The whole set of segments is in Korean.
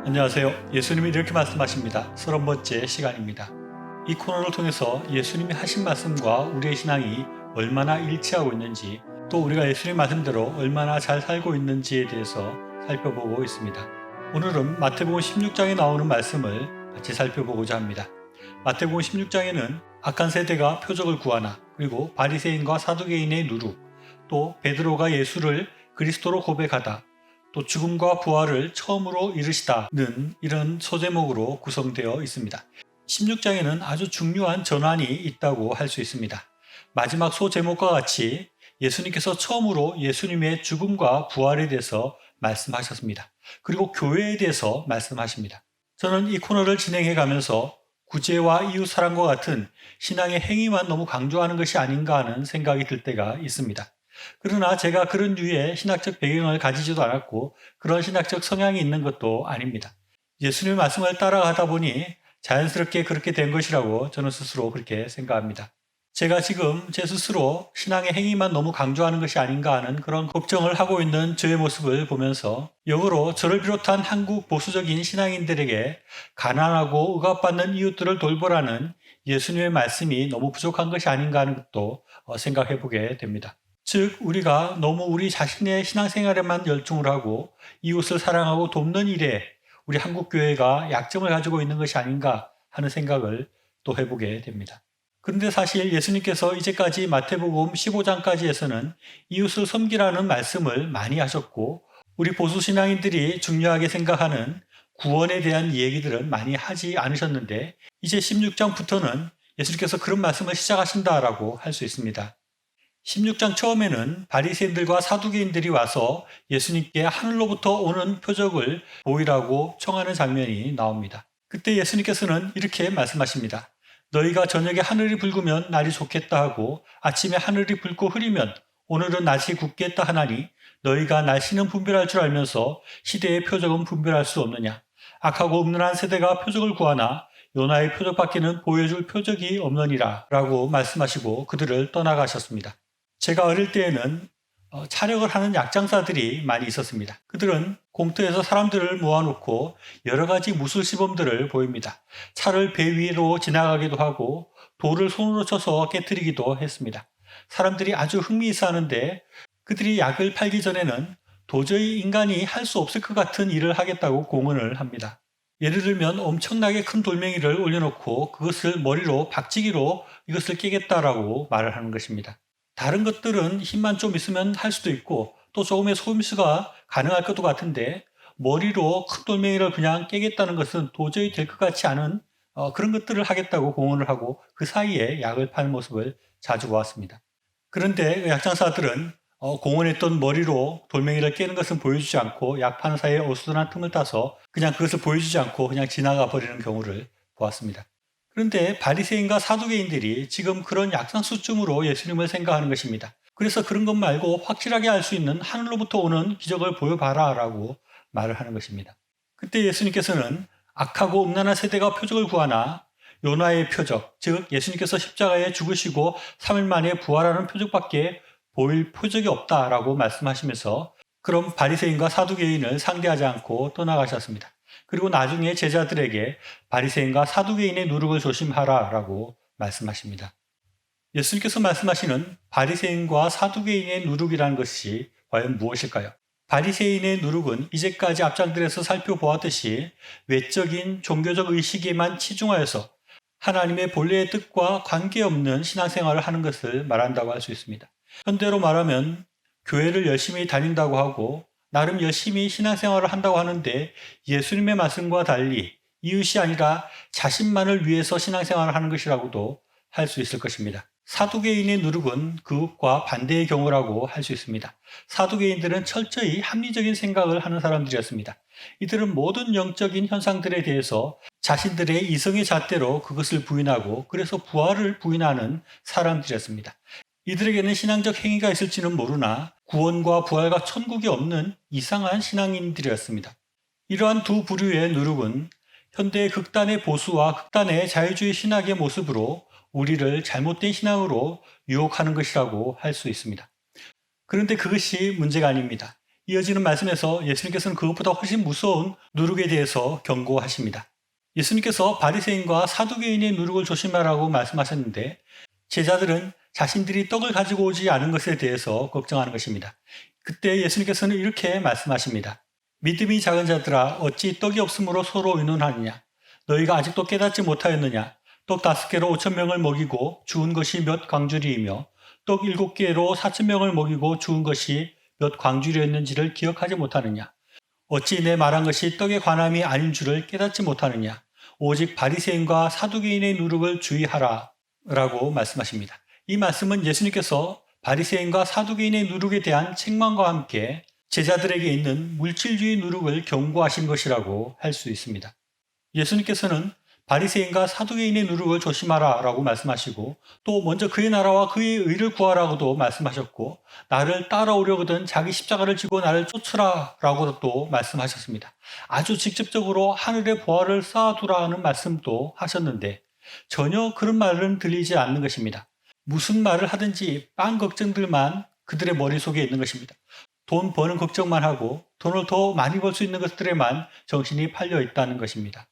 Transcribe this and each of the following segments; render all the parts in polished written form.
안녕하세요. 예수님이 이렇게 말씀하십니다. 30번째 시간입니다. 이 코너를 통해서 예수님이 하신 말씀과 우리의 신앙이 얼마나 일치하고 있는지, 또 우리가 예수님 말씀대로 얼마나 잘 살고 있는지에 대해서 살펴보고 있습니다. 오늘은 마태복음 16장에 나오는 말씀을 같이 살펴보고자 합니다. 마태복음 16장에는 악한 세대가 표적을 구하나, 그리고 바리새인과 사두개인의 누룩, 또 베드로가 예수를 그리스도로 고백하다, 또 죽음과 부활을 처음으로 이르시다는 이런 소제목으로 구성되어 있습니다. 16장에는 아주 중요한 전환이 있다고 할 수 있습니다. 마지막 소제목과 같이 예수님께서 처음으로 예수님의 죽음과 부활에 대해서 말씀하셨습니다. 그리고 교회에 대해서 말씀하십니다. 저는 이 코너를 진행해 가면서 구제와 이웃 사랑과 같은 신앙의 행위만 너무 강조하는 것이 아닌가 하는 생각이 들 때가 있습니다. 그러나 제가 그런 류의 신학적 배경을 가지지도 않았고 그런 신학적 성향이 있는 것도 아닙니다. 예수님의 말씀을 따라가다 보니 자연스럽게 그렇게 된 것이라고 저는 스스로 그렇게 생각합니다. 제가 지금 제 스스로 신앙의 행위만 너무 강조하는 것이 아닌가 하는 그런 걱정을 하고 있는 저의 모습을 보면서 역으로 저를 비롯한 한국 보수적인 신앙인들에게 가난하고 억압받는 이웃들을 돌보라는 예수님의 말씀이 너무 부족한 것이 아닌가 하는 것도 생각해 보게 됩니다. 즉 우리가 너무 우리 자신의 신앙생활에만 열중을 하고 이웃을 사랑하고 돕는 일에 우리 한국교회가 약점을 가지고 있는 것이 아닌가 하는 생각을 또 해보게 됩니다. 그런데 사실 예수님께서 이제까지 마태복음 15장까지에서는 이웃을 섬기라는 말씀을 많이 하셨고 우리 보수신앙인들이 중요하게 생각하는 구원에 대한 얘기들은 많이 하지 않으셨는데 이제 16장부터는 예수님께서 그런 말씀을 시작하신다라고 할 수 있습니다. 16장 처음에는 바리새인들과 사두개인들이 와서 예수님께 하늘로부터 오는 표적을 보이라고 청하는 장면이 나옵니다. 그때 예수님께서는 이렇게 말씀하십니다. 너희가 저녁에 하늘이 붉으면 날이 좋겠다 하고 아침에 하늘이 붉고 흐리면 오늘은 날씨 굳겠다 하나니 너희가 날씨는 분별할 줄 알면서 시대의 표적은 분별할 수 없느냐. 악하고 음란한 세대가 표적을 구하나 요나의 표적밖에는 보여줄 표적이 없느니라 라고 말씀하시고 그들을 떠나가셨습니다. 제가 어릴 때에는 차력을 하는 약장사들이 많이 있었습니다. 그들은 공터에서 사람들을 모아놓고 여러 가지 무술 시범들을 보입니다. 차를 배 위로 지나가기도 하고 돌을 손으로 쳐서 깨뜨리기도 했습니다. 사람들이 아주 흥미있어 하는데 그들이 약을 팔기 전에는 도저히 인간이 할 수 없을 것 같은 일을 하겠다고 공언을 합니다. 예를 들면 엄청나게 큰 돌멩이를 올려놓고 그것을 머리로 박치기로 이것을 깨겠다라고 말을 하는 것입니다. 다른 것들은 힘만 좀 있으면 할 수도 있고 또 조금의 소임수가 가능할 것도 같은데 머리로 큰 돌멩이를 그냥 깨겠다는 것은 도저히 될 것 같지 않은 그런 것들을 하겠다고 공언을 하고 그 사이에 약을 파는 모습을 자주 보았습니다. 그런데 약장사들은 공언했던 머리로 돌멩이를 깨는 것은 보여주지 않고 약 파는 사이에 어수선한 틈을 따서 그냥 그것을 보여주지 않고 그냥 지나가 버리는 경우를 보았습니다. 그런데 바리새인과 사두개인들이 지금 그런 약상수쯤으로 예수님을 생각하는 것입니다. 그래서 그런 것 말고 확실하게 알 수 있는 하늘로부터 오는 기적을 보여봐라 라고 말을 하는 것입니다. 그때 예수님께서는 악하고 음란한 세대가 표적을 구하나 요나의 표적, 즉 예수님께서 십자가에 죽으시고 3일 만에 부활하는 표적밖에 보일 표적이 없다라고 말씀하시면서 그럼 바리새인과 사두개인을 상대하지 않고 떠나가셨습니다. 그리고 나중에 제자들에게 바리새인과 사두개인의 누룩을 조심하라 라고 말씀하십니다. 예수님께서 말씀하시는 바리새인과 사두개인의 누룩이라는 것이 과연 무엇일까요? 바리새인의 누룩은 이제까지 앞장들에서 살펴보았듯이 외적인 종교적 의식에만 치중하여서 하나님의 본래의 뜻과 관계없는 신앙생활을 하는 것을 말한다고 할 수 있습니다. 현대로 말하면 교회를 열심히 다닌다고 하고 나름 열심히 신앙생활을 한다고 하는데 예수님의 말씀과 달리 이웃이 아니라 자신만을 위해서 신앙생활을 하는 것이라고도 할 수 있을 것입니다. 사두개인의 누룩은 그것과 반대의 경우라고 할 수 있습니다. 사두개인들은 철저히 합리적인 생각을 하는 사람들이었습니다. 이들은 모든 영적인 현상들에 대해서 자신들의 이성의 잣대로 그것을 부인하고 그래서 부활을 부인하는 사람들이었습니다. 이들에게는 신앙적 행위가 있을지는 모르나 구원과 부활과 천국이 없는 이상한 신앙인들이었습니다. 이러한 두 부류의 누룩은 현대의 극단의 보수와 극단의 자유주의 신학의 모습으로 우리를 잘못된 신앙으로 유혹하는 것이라고 할 수 있습니다. 그런데 그것이 문제가 아닙니다. 이어지는 말씀에서 예수님께서는 그것보다 훨씬 무서운 누룩에 대해서 경고하십니다. 예수님께서 바리새인과 사두개인의 누룩을 조심하라고 말씀하셨는데 제자들은 자신들이 떡을 가지고 오지 않은 것에 대해서 걱정하는 것입니다. 그때 예수님께서는 이렇게 말씀하십니다. 믿음이 작은 자들아 어찌 떡이 없으므로 서로 의논하느냐. 너희가 아직도 깨닫지 못하였느냐. 떡 5개로 5,000명을 먹이고 주운 것이 몇 광주리이며 떡 7개로 4,000명을 먹이고 주운 것이 몇 광주리였는지를 기억하지 못하느냐. 어찌 내 말한 것이 떡의 관함이 아닌 줄을 깨닫지 못하느냐. 오직 바리새인과 사두개인의 누룩을 주의하라 라고 말씀하십니다. 이 말씀은 예수님께서 바리새인과 사두개인의 누룩에 대한 책망과 함께 제자들에게 있는 물질주의 누룩을 경고하신 것이라고 할 수 있습니다. 예수님께서는 바리새인과 사두개인의 누룩을 조심하라 라고 말씀하시고 또 먼저 그의 나라와 그의 의를 구하라고도 말씀하셨고 나를 따라오려거든 자기 십자가를 지고 나를 쫓으라 라고도 또 말씀하셨습니다. 아주 직접적으로 하늘의 보화를 쌓아두라는 말씀도 하셨는데 전혀 그런 말은 들리지 않는 것입니다. 무슨 말을 하든지 딴 걱정들만 그들의 머릿속에 있는 것입니다. 돈 버는 걱정만 하고 돈을 더 많이 벌 수 있는 것들에만 정신이 팔려 있다는 것입니다.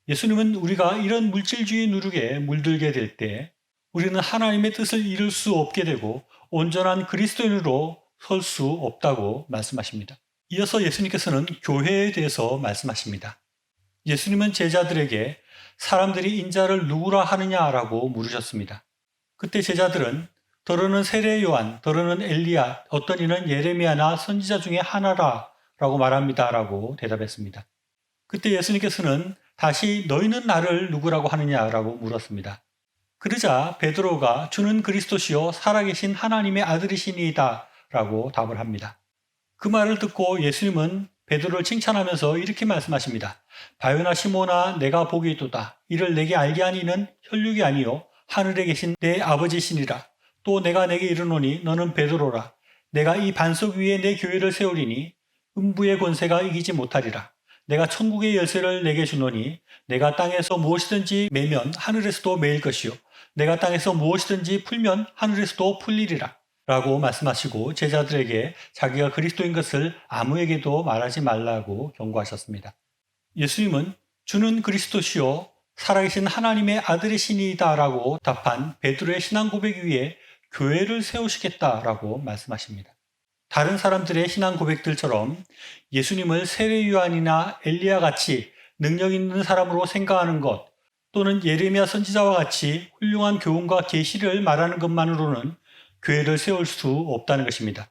예수님은 우리가 이런 물질주의 누룩에 물들게 될 때 우리는 하나님의 뜻을 이룰 수 없게 되고 온전한 그리스도인으로 설 수 없다고 말씀하십니다. 이어서 예수님께서는 교회에 대해서 말씀하십니다. 예수님은 제자들에게 사람들이 인자를 누구라 하느냐라고 물으셨습니다. 그때 제자들은 더러는 세례 요한, 더러는 엘리야, 어떤 이는 예레미야나 선지자 중에 하나라 라고 말합니다 라고 대답했습니다. 그때 예수님께서는 다시 너희는 나를 누구라고 하느냐라고 물었습니다. 그러자 베드로가 주는 그리스도시요 살아계신 하나님의 아들이시니이다 라고 답을 합니다. 그 말을 듣고 예수님은 베드로를 칭찬하면서 이렇게 말씀하십니다. 바요나 시몬아 내가 복이 있도다. 이를 내게 알게 하니 이는 혈육이 아니요 하늘에 계신 내 아버지시니라. 또 내가 내게 이르노니 너는 베드로라. 내가 이 반석 위에 내 교회를 세우리니 음부의 권세가 이기지 못하리라. 내가 천국의 열쇠를 내게 주노니 내가 땅에서 무엇이든지 매면 하늘에서도 매일 것이요 내가 땅에서 무엇이든지 풀면 하늘에서도 풀리리라 라고 말씀하시고 제자들에게 자기가 그리스도인 것을 아무에게도 말하지 말라고 경고하셨습니다. 예수님은 주는 그리스도시요 살아계신 하나님의 아들이시니이다 라고 답한 베드로의 신앙 고백 위에 교회를 세우시겠다 라고 말씀하십니다. 다른 사람들의 신앙 고백들처럼 예수님을 세례 요한이나 엘리야 같이 능력 있는 사람으로 생각하는 것 또는 예레미야 선지자와 같이 훌륭한 교훈과 계시를 말하는 것만으로는 교회를 세울 수 없다는 것입니다.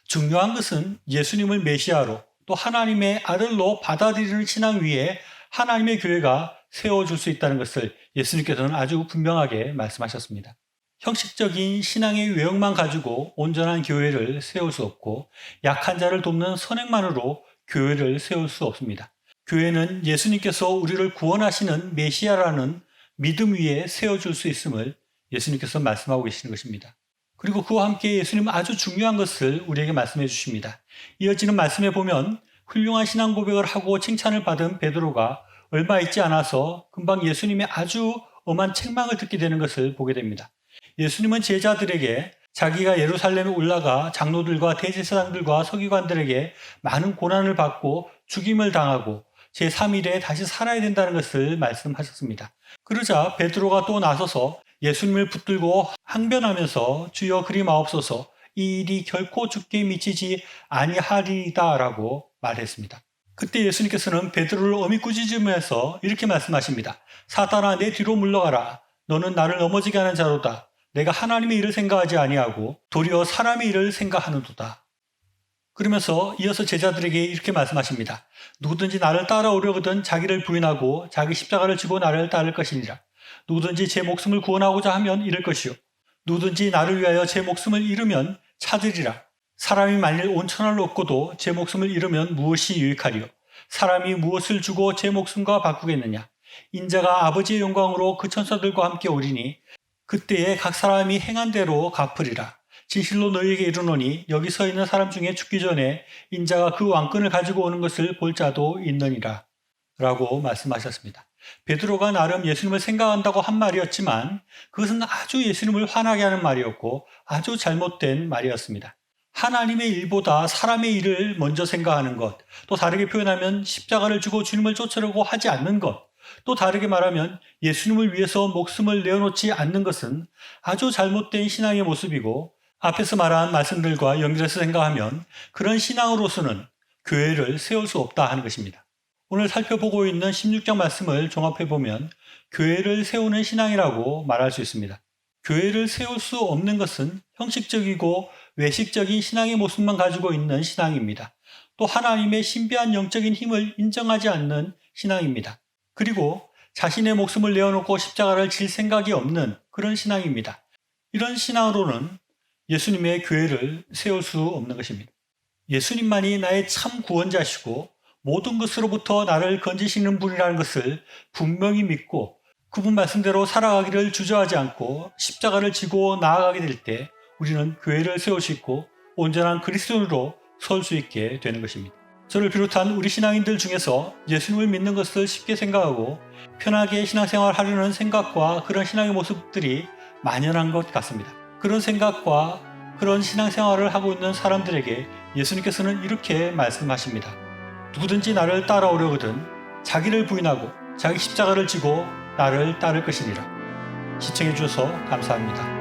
중요한 것은 예수님을 메시아로 또 하나님의 아들로 받아들이는 신앙 위에 하나님의 교회가 세워줄 수 있다는 것을 예수님께서는 아주 분명하게 말씀하셨습니다. 형식적인 신앙의 외형만 가지고 온전한 교회를 세울 수 없고 약한 자를 돕는 선행만으로 교회를 세울 수 없습니다. 교회는 예수님께서 우리를 구원하시는 메시아라는 믿음 위에 세워줄 수 있음을 예수님께서 말씀하고 계시는 것입니다. 그리고 그와 함께 예수님은 아주 중요한 것을 우리에게 말씀해 주십니다. 이어지는 말씀에 보면 훌륭한 신앙 고백을 하고 칭찬을 받은 베드로가 얼마 있지 않아서 금방 예수님의 아주 엄한 책망을 듣게 되는 것을 보게 됩니다. 예수님은 제자들에게 자기가 예루살렘에 올라가 장로들과 대제사장들과 서기관들에게 많은 고난을 받고 죽임을 당하고 제3일에 다시 살아야 된다는 것을 말씀하셨습니다. 그러자 베드로가 또 나서서 예수님을 붙들고 항변하면서 주여 그리 마옵소서 이 일이 결코 죽게 미치지 아니하리이다 라고 말했습니다. 그때 예수님께서는 베드로를 엄히 꾸짖으면서 이렇게 말씀하십니다. 사탄아 내 뒤로 물러가라. 너는 나를 넘어지게 하는 자로다. 내가 하나님의 일을 생각하지 아니하고 도리어 사람의 일을 생각하는도다. 그러면서 이어서 제자들에게 이렇게 말씀하십니다. 누구든지 나를 따라오려거든 자기를 부인하고 자기 십자가를 지고 나를 따를 것이니라. 누구든지 제 목숨을 구원하고자 하면 잃을 것이요 누구든지 나를 위하여 제 목숨을 잃으면 찾으리라. 사람이 만일 온 천하를 얻고도 제 목숨을 잃으면 무엇이 유익하리요? 사람이 무엇을 주고 제 목숨과 바꾸겠느냐? 인자가 아버지의 영광으로 그 천사들과 함께 오리니 그때에 각 사람이 행한 대로 갚으리라. 진실로 너희에게 이르노니 여기 서 있는 사람 중에 죽기 전에 인자가 그 왕권을 가지고 오는 것을 볼 자도 있느니라 라고 말씀하셨습니다. 베드로가 나름 예수님을 생각한다고 한 말이었지만 그것은 아주 예수님을 화나게 하는 말이었고 아주 잘못된 말이었습니다. 하나님의 일보다 사람의 일을 먼저 생각하는 것, 또 다르게 표현하면 십자가를 지고 주님을 쫓으려고 하지 않는 것, 또 다르게 말하면 예수님을 위해서 목숨을 내어놓지 않는 것은 아주 잘못된 신앙의 모습이고, 앞에서 말한 말씀들과 연결해서 생각하면 그런 신앙으로서는 교회를 세울 수 없다 하는 것입니다. 오늘 살펴보고 있는 16장 말씀을 종합해보면 교회를 세우는 신앙이라고 말할 수 있습니다. 교회를 세울 수 없는 것은 형식적이고 외식적인 신앙의 모습만 가지고 있는 신앙입니다. 또 하나님의 신비한 영적인 힘을 인정하지 않는 신앙입니다. 그리고 자신의 목숨을 내어놓고 십자가를 질 생각이 없는 그런 신앙입니다. 이런 신앙으로는 예수님의 교회를 세울 수 없는 것입니다. 예수님만이 나의 참 구원자시고 모든 것으로부터 나를 건지시는 분이라는 것을 분명히 믿고 그분 말씀대로 살아가기를 주저하지 않고 십자가를 지고 나아가게 될 때 우리는 교회를 세울 수 있고 온전한 그리스도인으로 설 수 있게 되는 것입니다. 저를 비롯한 우리 신앙인들 중에서 예수님을 믿는 것을 쉽게 생각하고 편하게 신앙생활 하려는 생각과 그런 신앙의 모습들이 만연한 것 같습니다. 그런 생각과 그런 신앙생활을 하고 있는 사람들에게 예수님께서는 이렇게 말씀하십니다. 누구든지 나를 따라오려거든 자기를 부인하고 자기 십자가를 지고 나를 따를 것이니라. 시청해 주셔서 감사합니다.